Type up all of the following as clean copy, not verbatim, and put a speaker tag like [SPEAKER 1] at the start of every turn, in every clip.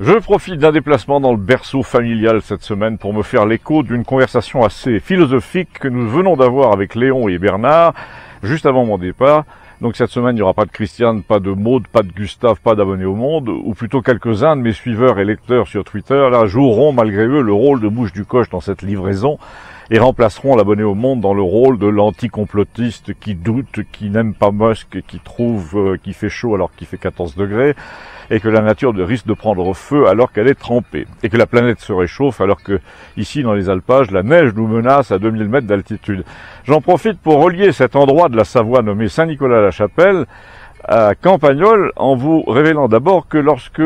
[SPEAKER 1] Je profite d'un déplacement dans le berceau familial cette semaine pour me faire l'écho d'une conversation assez philosophique que nous venons d'avoir avec Léon et Bernard juste avant mon départ. Donc cette semaine, il n'y aura pas de Christiane, pas de Maude, pas de Gustave, pas d'abonnés au monde, ou plutôt quelques-uns de mes suiveurs et lecteurs sur Twitter, là, joueront malgré eux le rôle de bouche du coche dans cette livraison et remplaceront l'abonné au monde dans le rôle de l'anti-complotiste qui doute, qui n'aime pas Musk, qui trouve qu'il fait chaud alors qu'il fait 14 degrés, et que la nature risque de prendre feu alors qu'elle est trempée, et que la planète se réchauffe alors que, ici dans les alpages, la neige nous menace à 2000 mètres d'altitude. J'en profite pour relier cet endroit de la Savoie nommé Saint-Nicolas-la-Chapelle à Campagnole, en vous révélant d'abord que lorsque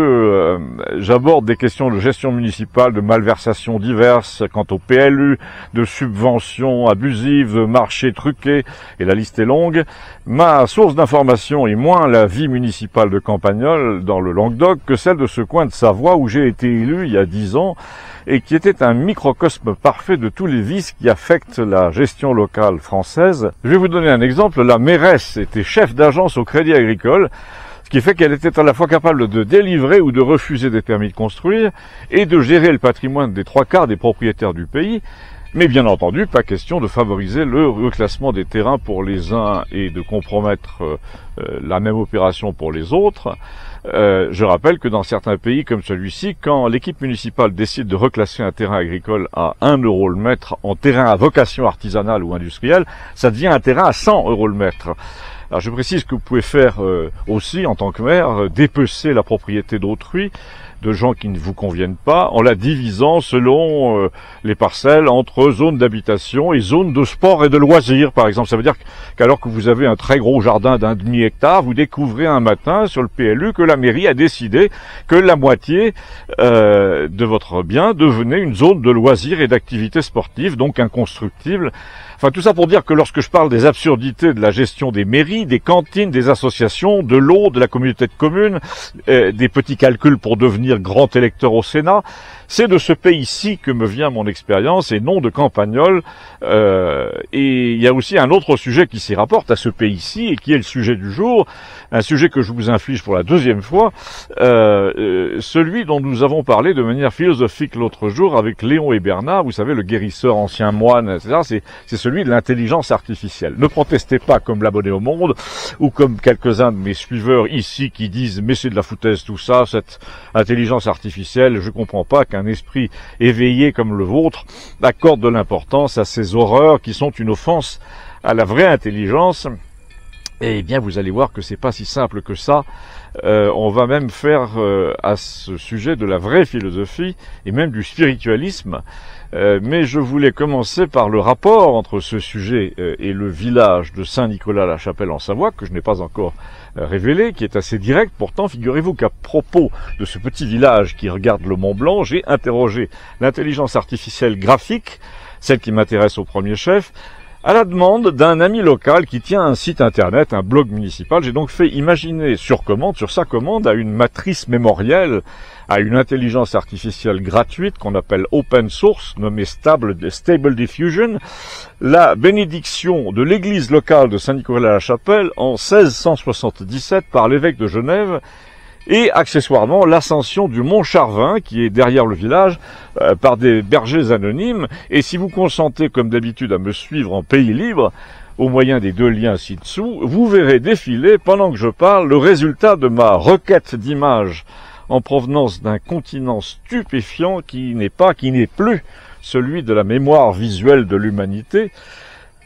[SPEAKER 1] j'aborde des questions de gestion municipale, de malversations diverses quant au PLU, de subventions abusives, de marchés truqués, et la liste est longue, ma source d'information est moins la vie municipale de Campagnole dans le Languedoc que celle de ce coin de Savoie où j'ai été élu il y a 10 ans et qui était un microcosme parfait de tous les vices qui affectent la gestion locale française. Je vais vous donner un exemple. La mairesse était chef d'agence au Crédit Agricole, ce qui fait qu'elle était à la fois capable de délivrer ou de refuser des permis de construire et de gérer le patrimoine des 3/4 des propriétaires du pays. Mais bien entendu, pas question de favoriser le reclassement des terrains pour les uns et de compromettre la même opération pour les autres. Je rappelle que dans certains pays comme celui-ci, quand l'équipe municipale décide de reclasser un terrain agricole à 1 euro le mètre en terrain à vocation artisanale ou industrielle, ça devient un terrain à 100 euros le mètre. Alors je précise que vous pouvez faire aussi, en tant que maire, dépecer la propriété d'autrui, de gens qui ne vous conviennent pas, en la divisant selon les parcelles entre zones d'habitation et zones de sport et de loisirs, par exemple. Ça veut dire qu'alors que vous avez un très gros jardin d'1 demi-hectare, vous découvrez un matin sur le PLU que la mairie a décidé que la moitié de votre bien devenait une zone de loisirs et d'activités sportives, donc inconstructible. Enfin, tout ça pour dire que lorsque je parle des absurdités de la gestion des mairies, des cantines, des associations, de l'eau, de la communauté de communes, des petits calculs pour devenir grand électeur au Sénat, c'est de ce pays-ci que me vient mon expérience et non de Campagnole. Et il y a aussi un autre sujet qui s'y rapporte à ce pays-ci et qui est le sujet du jour, un sujet que je vous inflige pour la 2e fois, celui dont nous avons parlé de manière philosophique l'autre jour avec Léon et Bernard, vous savez, le guérisseur ancien moine, etc. C'est celui de l'intelligence artificielle. Ne protestez pas comme l'abonné au monde ou comme quelques-uns de mes suiveurs ici qui disent « mais c'est de la foutaise tout ça, cette intelligence artificielle, je comprends pas qu'un esprit éveillé comme le vôtre accorde de l'importance à ces horreurs qui sont une offense à la vraie intelligence ». Eh bien, vous allez voir que c'est pas si simple que ça. On va même faire à ce sujet de la vraie philosophie et même du spiritualisme. Mais je voulais commencer par le rapport entre ce sujet et le village de Saint-Nicolas-la-Chapelle en Savoie, que je n'ai pas encore révélé, qui est assez direct. Pourtant, figurez-vous qu'à propos de ce petit village qui regarde le Mont Blanc, j'ai interrogé l'intelligence artificielle graphique, celle qui m'intéresse au premier chef, à la demande d'un ami local qui tient un site internet, un blog municipal. J'ai donc fait imaginer sur sa commande, à une matrice mémorielle, à une intelligence artificielle gratuite qu'on appelle open source, nommée Stable Diffusion, la bénédiction de l'église locale de Saint-Nicolas-la-Chapelle en 1677 par l'évêque de Genève, et accessoirement l'ascension du mont Charvin, qui est derrière le village, par des bergers anonymes. Et si vous consentez, comme d'habitude, à me suivre en pays libre, au moyen des 2 liens ci-dessous, vous verrez défiler, pendant que je parle, le résultat de ma requête d'images en provenance d'un continent stupéfiant qui n'est plus celui de la mémoire visuelle de l'humanité,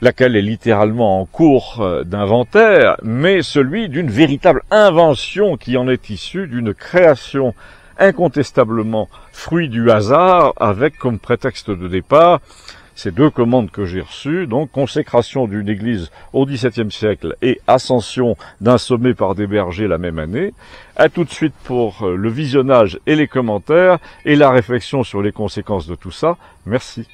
[SPEAKER 1] laquelle est littéralement en cours d'inventaire, mais celui d'une véritable invention qui en est issue, d'une création incontestablement fruit du hasard, avec comme prétexte de départ ces 2 commandes que j'ai reçues, donc consécration d'une église au XVIIe siècle et ascension d'un sommet par des bergers la même année. À tout de suite pour le visionnage et les commentaires et la réflexion sur les conséquences de tout ça. Merci.